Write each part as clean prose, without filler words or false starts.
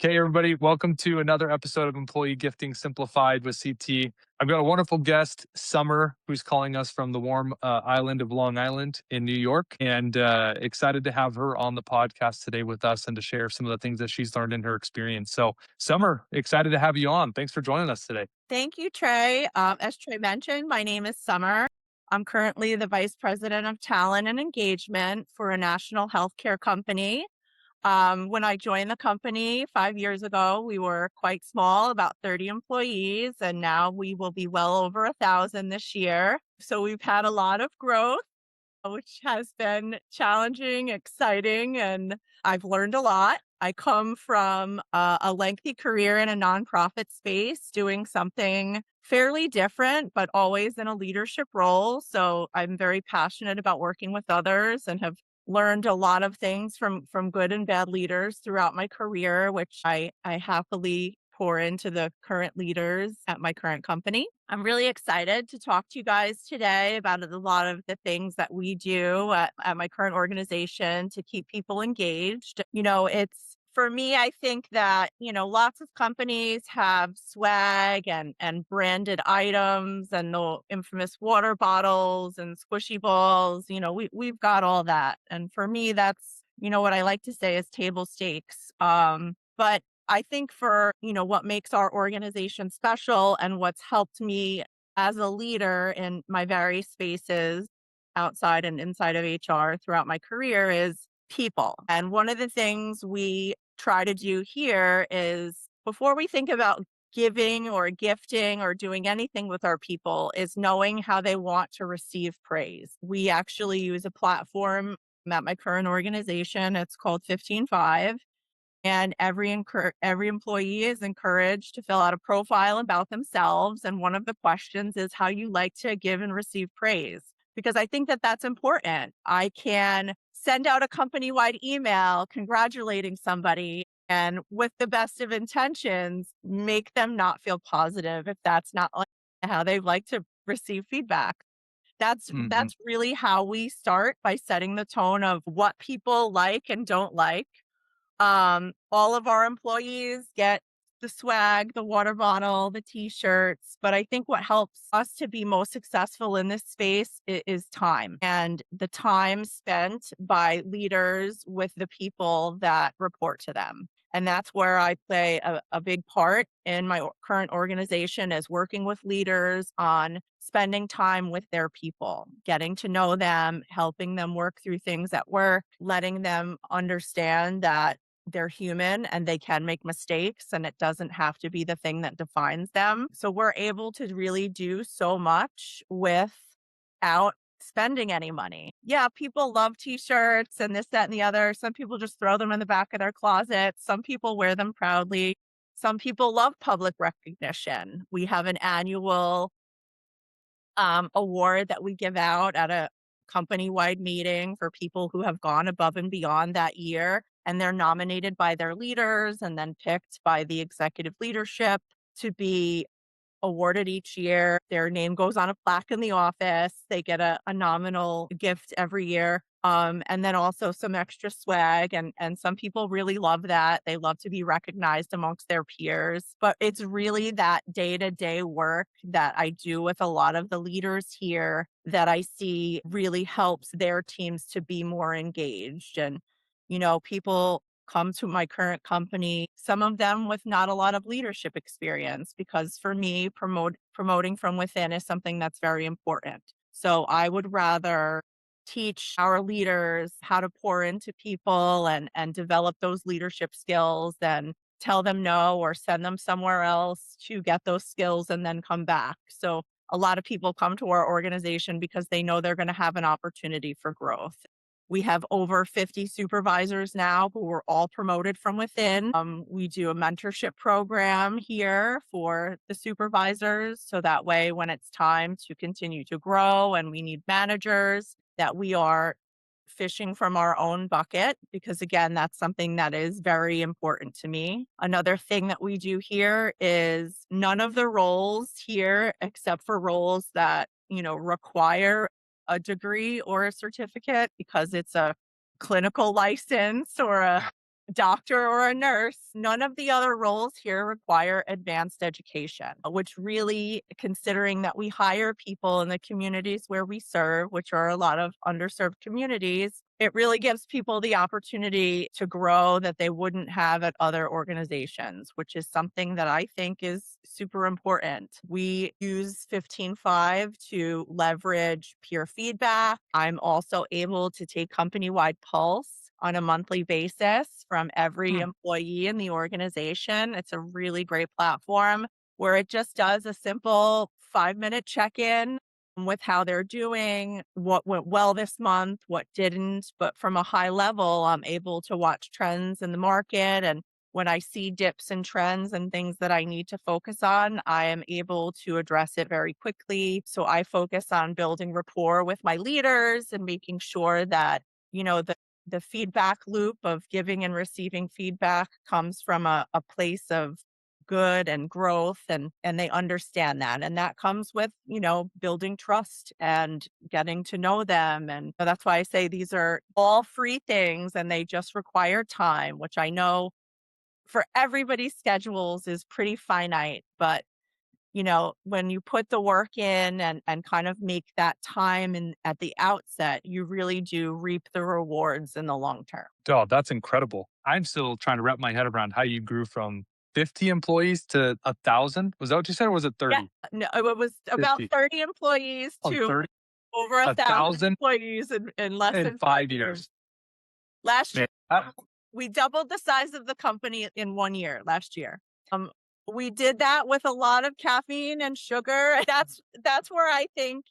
Okay, everybody, welcome to another episode of Employee Gifting Simplified with CT. I've got a wonderful guest, Summer, who's calling us from the warm island of Long Island in New York, and excited to have her on the podcast today with us and to share some of the things that she's learned in her experience. So, Summer, excited to have you on. Thanks for joining us today. Thank you, Trey. As Trey mentioned, my name is Summer. I'm currently the Vice President of Talent and Engagement for a national healthcare company. When I joined the company 5 years ago, we were quite small, about 30 employees, and now we will be well over 1,000 this year. So we've had a lot of growth, which has been challenging, exciting, and I've learned a lot. I come from a lengthy career in a nonprofit space doing something fairly different, but always in a leadership role. So I'm very passionate about working with others and have learned a lot of things from good and bad leaders throughout my career, which I happily pour into the current leaders at my current company. I'm really excited to talk to you guys today about a lot of the things that we do at my current organization to keep people engaged. It's for me, I think that, lots of companies have swag and branded items and the infamous water bottles and squishy balls. We've got all that. And for me, that's, what I like to say is table stakes. But I think for, what makes our organization special and what's helped me as a leader in my various spaces outside and inside of HR throughout my career is people. And one of the things we try to do here is before we think about giving or gifting or doing anything with our people is knowing how they want to receive praise. We actually use a platform at my current organization. It's called 15.5. And every employee is encouraged to fill out a profile about themselves. And one of the questions is how you like to give and receive praise. Because I think that that's important. I can send out a company-wide email congratulating somebody and with the best of intentions, make them not feel positive if that's not like how they like to receive feedback. That's Mhm. that's really how we start by setting the tone of what people like and don't like. All of our employees get the swag, the water bottle, the t-shirts, but I think what helps us to be most successful in this space is time and the time spent by leaders with the people that report to them. And that's where I play a big part in my current organization is working with leaders on spending time with their people, getting to know them, helping them work through things at work, letting them understand that they're human and they can make mistakes and it doesn't have to be the thing that defines them. So we're able to really do so much without spending any money. Yeah, people love t-shirts and this, that, and the other. Some people just throw them in the back of their closet. Some people wear them proudly. Some people love public recognition. We have an annual award that we give out at a company-wide meeting for people who have gone above and beyond that year. And they're nominated by their leaders and then picked by the executive leadership to be awarded each year. Their name goes on a plaque in the office. They get a nominal gift every year. And then also some extra swag. And some people really love that. They love to be recognized amongst their peers. But it's really that day-to-day work that I do with a lot of the leaders here that I see really helps their teams to be more engaged. And, people come to my current company, some of them with not a lot of leadership experience, because for me, promoting from within is something that's very important. So I would rather teach our leaders how to pour into people and develop those leadership skills than tell them no or send them somewhere else to get those skills and then come back. So a lot of people come to our organization because they know they're going to have an opportunity for growth. We have over 50 supervisors now who were all promoted from within. We do a mentorship program here for the supervisors. So that way, when it's time to continue to grow and we need managers, that we are fishing from our own bucket, because again, that's something that is very important to me. Another thing that we do here is none of the roles here, except for roles that, require a degree or a certificate because it's a clinical license or doctor or a nurse, none of the other roles here require advanced education, which really, considering that we hire people in the communities where we serve, which are a lot of underserved communities, it really gives people the opportunity to grow that they wouldn't have at other organizations, which is something that I think is super important. We use 15.5 to leverage peer feedback. I'm also able to take company-wide pulse on a monthly basis from every Hmm. employee in the organization. It's a really great platform where it just does a simple 5-minute check in with how they're doing, what went well this month, what didn't. But from a high level, I'm able to watch trends in the market. And when I see dips and trends and things that I need to focus on, I am able to address it very quickly. So I focus on building rapport with my leaders and making sure that, the feedback loop of giving and receiving feedback comes from a place of good and growth, and they understand that, and that comes with building trust and getting to know them. And that's why I say these are all free things and they just require time, which I know for everybody's schedules is pretty finite. But when you put the work in and kind of make that time and at the outset, you really do reap the rewards in the long term. Oh, that's incredible. I'm still trying to wrap my head around how you grew from 50 employees to 1,000. Was that what you said, or was it Yeah, 30? no, it was about 50. 30 employees Oh, to 30. over A 1,000 thousand employees in less in than 5 5 years. years. Last Man, year, we doubled the size of the company in 1 year last year. Um, we did that with a lot of caffeine and sugar. That's where I think,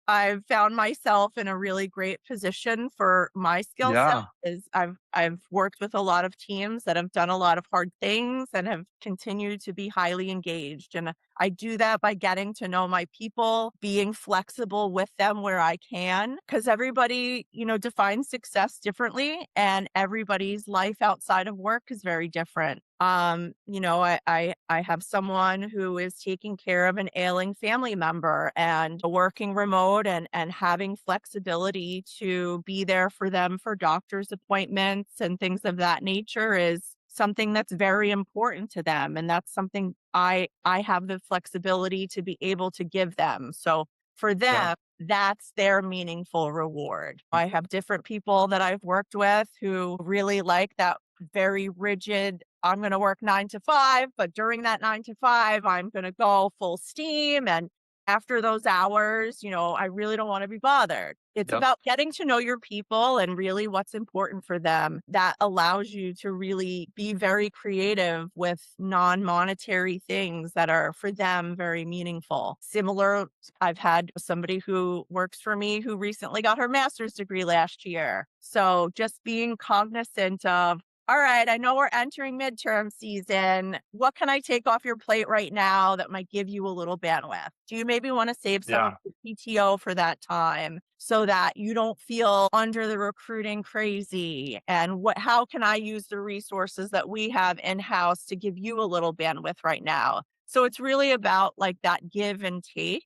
I've found myself in a really great position for my skill set. yeah, Is I've worked with a lot of teams that have done a lot of hard things and have continued to be highly engaged. And I do that by getting to know my people, being flexible with them where I can, because everybody, defines success differently and everybody's life outside of work is very different. I have someone who is taking care of an ailing family member and working remote and having flexibility to be there for them for doctor's appointments and things of that nature is something that's very important to them. And that's something I have the flexibility to be able to give them. So for yeah, them, that's their meaningful reward. I have different people that I've worked with who really like that very rigid, I'm going to work 9 to 5, but during that 9 to 5, I'm going to go full steam. And after those hours, I really don't want to be bothered. It's yep, about getting to know your people and really what's important for them. That allows you to really be very creative with non monetary things that are for them very meaningful. Similar, I've had somebody who works for me who recently got her master's degree last year. So just being cognizant of, all right, I know we're entering midterm season. What can I take off your plate right now that might give you a little bandwidth? Do you maybe want to save some of yeah, the PTO for that time so that you don't feel under the recruiting crazy? And how can I use the resources that we have in-house to give you a little bandwidth right now? So it's really about like that give and take.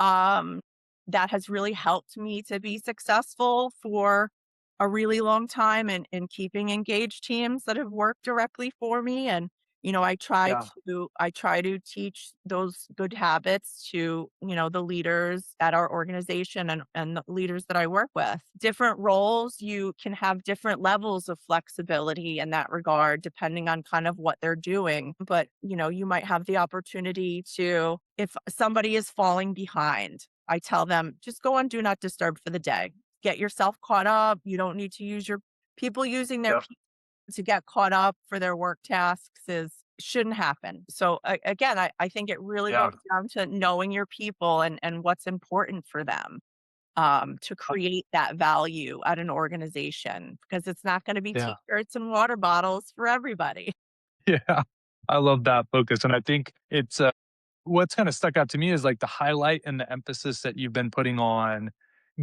Um, that has really helped me to be successful for a really long time and keeping engaged teams that have worked directly for me. And, yeah, I try to teach those good habits to, the leaders at our organization and the leaders that I work with. Different roles, you can have different levels of flexibility in that regard, depending on kind of what they're doing. But, you might have the opportunity to, if somebody is falling behind, I tell them, just go on do not disturb for the day. Get yourself caught up. You don't need to use your people using their yep, P to get caught up for their work tasks is shouldn't happen. So again, I think it really yeah, boils down to knowing your people and what's important for them, to uh, create that value at an organization because it's not going to be yeah, t-shirts and water bottles for everybody. yeah. I love that focus, and I think it's what's kind of stuck out to me is like the highlight and the emphasis that you've been putting on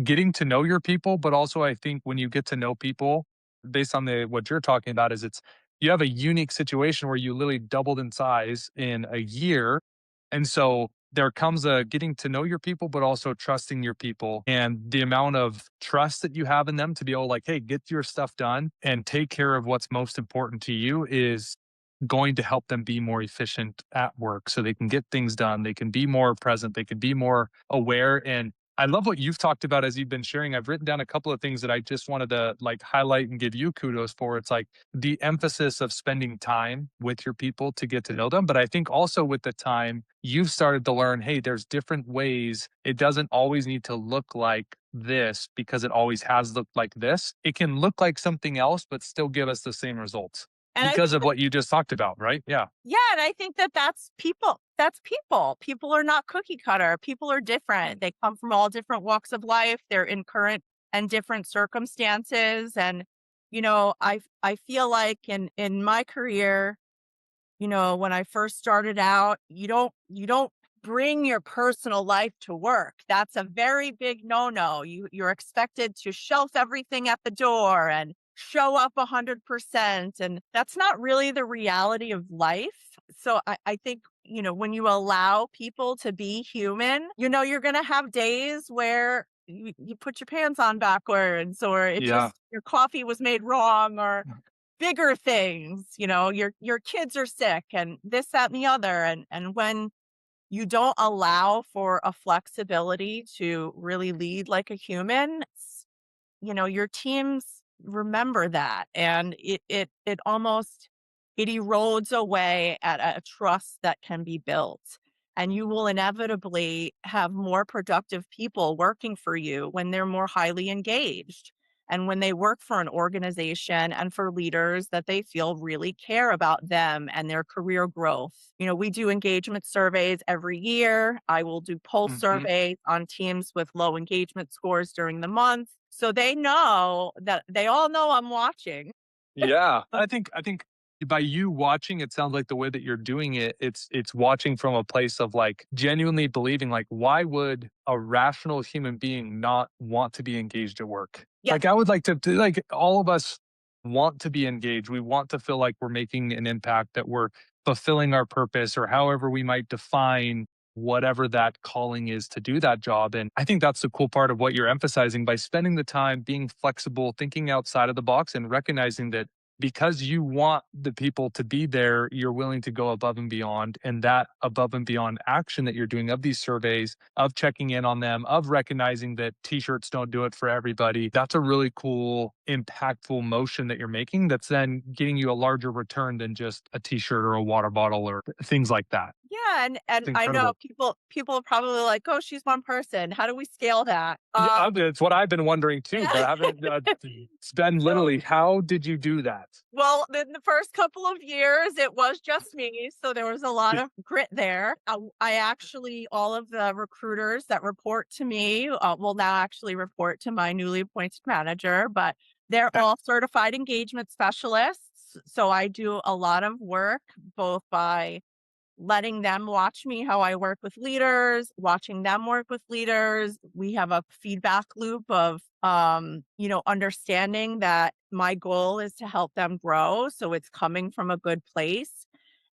getting to know your people, but also I think when you get to know people based on the what you're talking about is it's you have a unique situation where you literally doubled in size in a year. And so there comes a getting to know your people, but also trusting your people, and the amount of trust that you have in them to be able, like, hey, get your stuff done and take care of what's most important to you is going to help them be more efficient at work so they can get things done. They can be more present. They can be more aware. And I love what you've talked about as you've been sharing. I've written down a couple of things that I just wanted to like highlight and give you kudos for. It's like the emphasis of spending time with your people to get to know them. But I think also with the time, you've started to learn, hey, there's different ways. It doesn't always need to look like this because it always has looked like this. It can look like something else, but still give us the same results And I because think of what you just talked about, right? Yeah. Yeah, and I think that that's people. That's people. People are not cookie cutter. People are different. They come from all different walks of life. They're in current and different circumstances. And, I feel like in my career, when I first started out, you don't bring your personal life to work. That's a very big no-no. You're expected to shelf everything at the door and show up 100%. And that's not really the reality of life. So I think, when you allow people to be human, you're gonna have days where you put your pants on backwards, or it Yeah. just your coffee was made wrong, or bigger things, your kids are sick and this, that, and the other. And when you don't allow for a flexibility to really lead like a human, your teams remember that. And it almost it erodes away at a trust that can be built. And you will inevitably have more productive people working for you when they're more highly engaged, and when they work for an organization and for leaders that they feel really care about them and their career growth. We do engagement surveys every year. I will do pulse Mhm. surveys on teams with low engagement scores during the month. So they all know I'm watching. Yeah, I think by you watching, it sounds like the way that you're doing it, it's watching from a place of like genuinely believing like why would a rational human being not want to be engaged at work? Yeah. Like I would like to like all of us want to be engaged. We want to feel like we're making an impact, that we're fulfilling our purpose or however we might define whatever that calling is to do that job. And I think that's the cool part of what you're emphasizing by spending the time being flexible, thinking outside of the box, and recognizing that because you want the people to be there, you're willing to go above and beyond. And that above and beyond action that you're doing of these surveys, of checking in on them, of recognizing that t-shirts don't do it for everybody, that's a really cool, impactful motion that you're making that's then getting you a larger return than just a t-shirt or a water bottle or things like that. Yeah, and It's I know incredible. people are probably like, "Oh, she's one person. How do we scale that?" Yeah, it's what I've been wondering too, but I haven't. It's been So, literally, how did you do that? well, in the first couple of years, it was just me, so there was a lot of grit there. I actually all of the recruiters that report to me, will now actually report to my newly appointed manager, but they're all certified engagement specialists. So I do a lot of work both by letting them watch me how I work with leaders, watching them work with leaders. We have a feedback loop of understanding that my goal is to help them grow, so it's coming from a good place.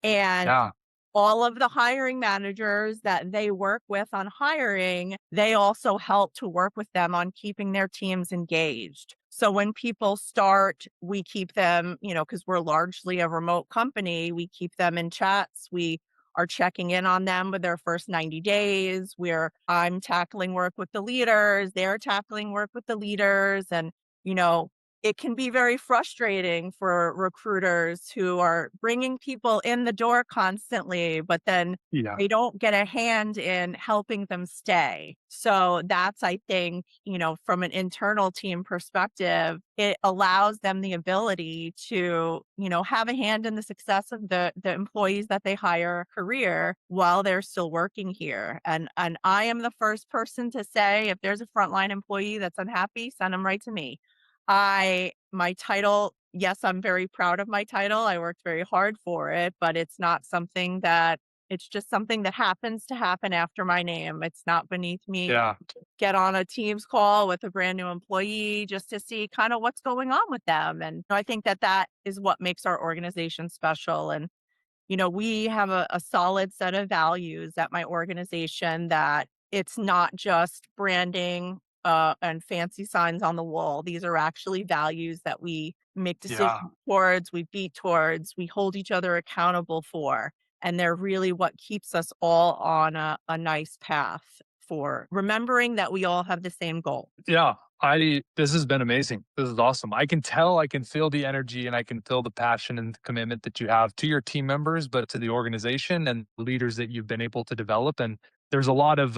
And Yeah, all of the hiring managers that they work with on hiring, they also help to work with them on keeping their teams engaged. So when people start, we keep them, because we're largely a remote company, we keep them in chats. We are checking in on them with their first 90 days, where I'm tackling work with the leaders, they're tackling work with the leaders. And, you know, it can be very frustrating for recruiters who are bringing people in the door constantly, but then yeah, they don't get a hand in helping them stay. So that's, I think, from an internal team perspective, it allows them the ability to, have a hand in the success of the employees that they hire career while they're still working here. And I am the first person to say, if there's a frontline employee that's unhappy, send them right to me. My title, yes, I'm very proud of my title. I worked very hard for it, but it's just something that happens to happen after my name. It's not beneath me. yeah. Get on a Teams call with a brand new employee just to see kind of what's going on with them. And I think that that is what makes our organization special. And We have a solid set of values at my organization that it's not just branding and fancy signs on the wall. These are actually values that we make Yeah. decisions towards, we beat towards, we hold each other accountable for. And they're really what keeps us all on a nice path for remembering that we all have the same goal. Yeah. This has been amazing. This is awesome. I can tell, I can feel the energy and I can feel the passion and the commitment that you have to your team members, but to the organization and leaders that you've been able to develop. And there's a lot of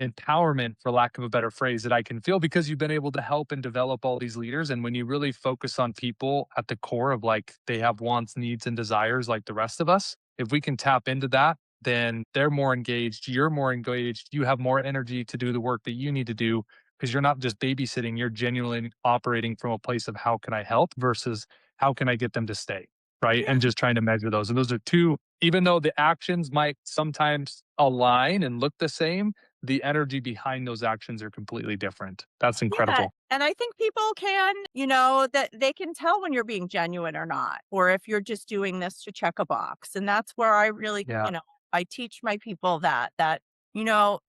empowerment, for lack of a better phrase, that I can feel because you've been able to help and develop all these leaders. And when you really focus on people at the core of like they have wants, needs, and desires like the rest of us, if we can tap into that, then they're more engaged, you're more engaged, you have more energy to do the work that you need to do because you're not just babysitting, you're genuinely operating from a place of how can I help versus how can I get them to stay, right? Yeah. And just trying to measure those. And those are two, even though the actions might sometimes align and look the same, the energy behind those actions are completely different. That's Yeah, incredible. and I think people can, that they can tell when you're being genuine or not, or if you're just doing this to check a box. And that's where I really, Yeah. I teach my people that, you know,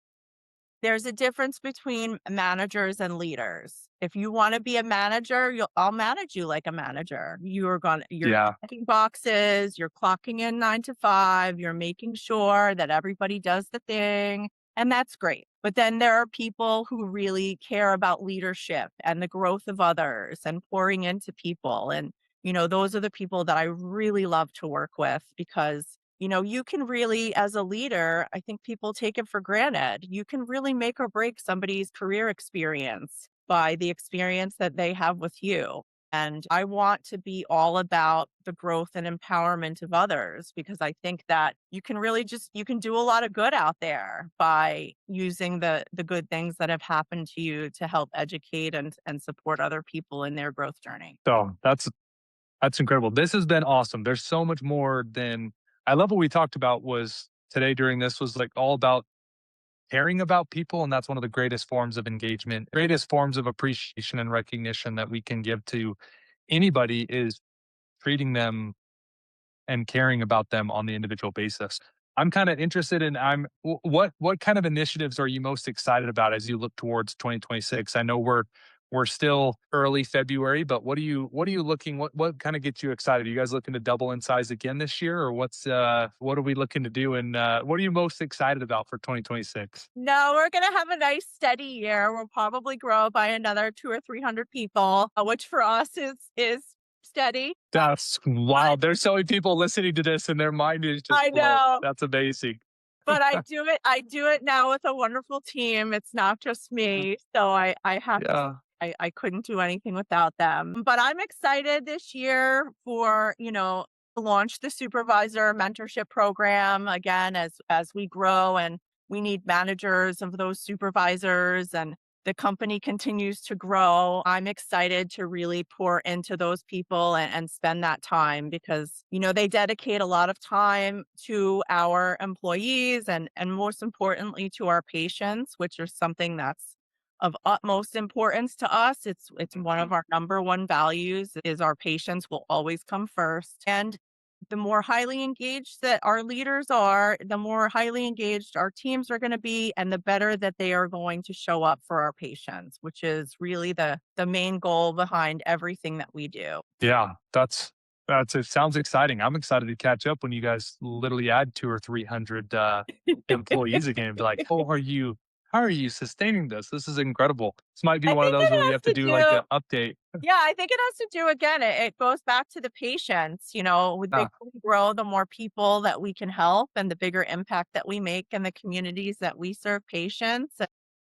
there's a difference between managers and leaders. If you want to be a manager, I'll manage you like a manager. You're Yeah. checking boxes, you're clocking in 9 to 5, you're making sure that everybody does the thing, and that's great. But then there are people who really care about leadership and the growth of others and pouring into people. And, those are the people that I really love to work with because you can really, as a leader, I think people take it for granted. You can really make or break somebody's career experience by the experience that they have with you. And I want to be all about the growth and empowerment of others because I think that you can do a lot of good out there by using the good things that have happened to you to help educate and support other people in their growth journey. So that's incredible. This has been awesome. There's so much more than I love what we talked about was today during this was like all about caring about people. And that's one of the greatest forms of engagement, greatest forms of appreciation and recognition that we can give to anybody is treating them and caring about them on the individual basis. I'm kind of interested in what kind of initiatives are you most excited about as you look towards 2026? I know we're still early February, but what are you looking what kind of gets you excited? Are you guys looking to double in size again this year or what are we looking to do and what are you most excited about for 2026? No, we're gonna have a nice steady year. We'll probably grow by another 2 or 300 people, which for us is steady. That's But wild. There's so many people listening to this and their mind is just I blown. know, That's amazing. but I do it now with a wonderful team. It's not just me. So I have to Yeah. I couldn't do anything without them. But I'm excited this year for, to launch the supervisor mentorship program again as we grow and we need managers of those supervisors and the company continues to grow. I'm excited to really pour into those people and spend that time because, they dedicate a lot of time to our employees and most importantly to our patients, which is something that's of utmost importance to us. It's one Mhm. of our number one values is our patients will always come first. And the more highly engaged that our leaders are, the more highly engaged our teams are going to be and the better that they are going to show up for our patients, which is really the main goal behind everything that we do. Yeah, that's it sounds exciting. I'm excited to catch up when you guys literally add 2 or 300 employees again and be like, how are you sustaining this? This is incredible. This might be I one of think those it where we has have to to do like do an update. Yeah, I think it has to do again, it goes back to the patients, the bigger Ah, we grow, the more people that we can help and the bigger impact that we make in the communities that we serve patients. And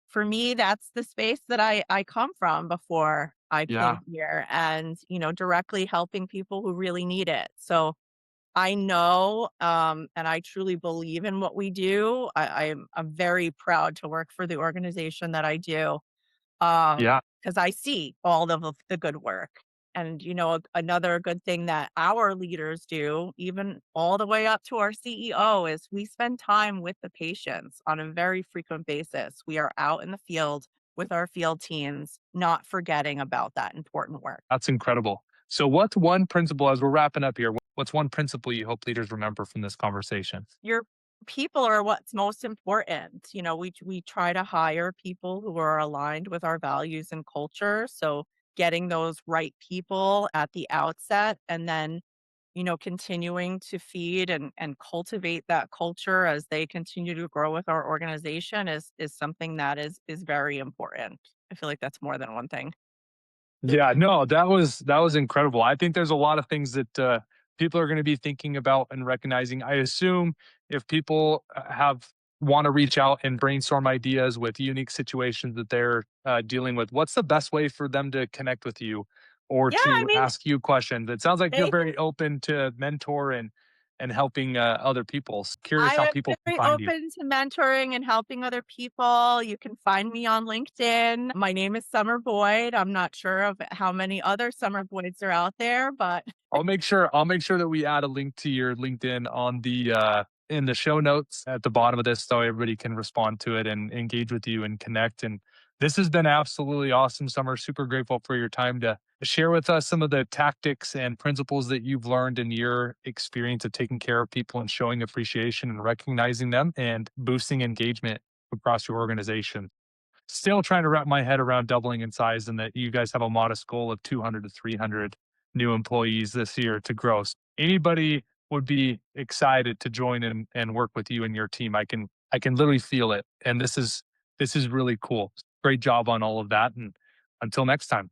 for me, that's the space that I come from before I yeah, came here and, directly helping people who really need it. So I know, and I truly believe in what we do. I'm very proud to work for the organization that I do yeah, because I see all of the good work. And, another good thing that our leaders do, even all the way up to our CEO, is we spend time with the patients on a very frequent basis. We are out in the field with our field teams, not forgetting about that important work. that's incredible. So what's one principle as we're wrapping up here? What's one principle you hope leaders remember from this conversation? Your people are what's most important. We try to hire people who are aligned with our values and culture. So getting those right people at the outset and then continuing to feed and cultivate that culture as they continue to grow with our organization is something that is very important. I feel like that's more than one thing. Yeah, no, that was incredible. I think there's a lot of things that people are going to be thinking about and recognizing. I assume if people have want to reach out and brainstorm ideas with unique situations that they're dealing with, what's the best way for them to connect with you or Yeah, I to mean, ask you questions? It sounds like you're they can very open to mentor and helping other people. Curious I how am people can very find you. open to mentoring and helping other people. You can find me on LinkedIn. My name is Summer Boyd. I'm not sure of how many other Summer Boyds are out there, but I'll make sure that we add a link to your LinkedIn on the in the show notes at the bottom of this so everybody can respond to it and engage with you and connect. And this has been absolutely awesome, Summer. Super grateful for your time to share with us some of the tactics and principles that you've learned in your experience of taking care of people and showing appreciation and recognizing them and boosting engagement across your organization. Still trying to wrap my head around doubling in size and that you guys have a modest goal of 200 to 300 new employees this year to grow. Anybody would be excited to join and work with you and your team. I can literally feel it. And this is really cool. Great job on all of that. And until next time.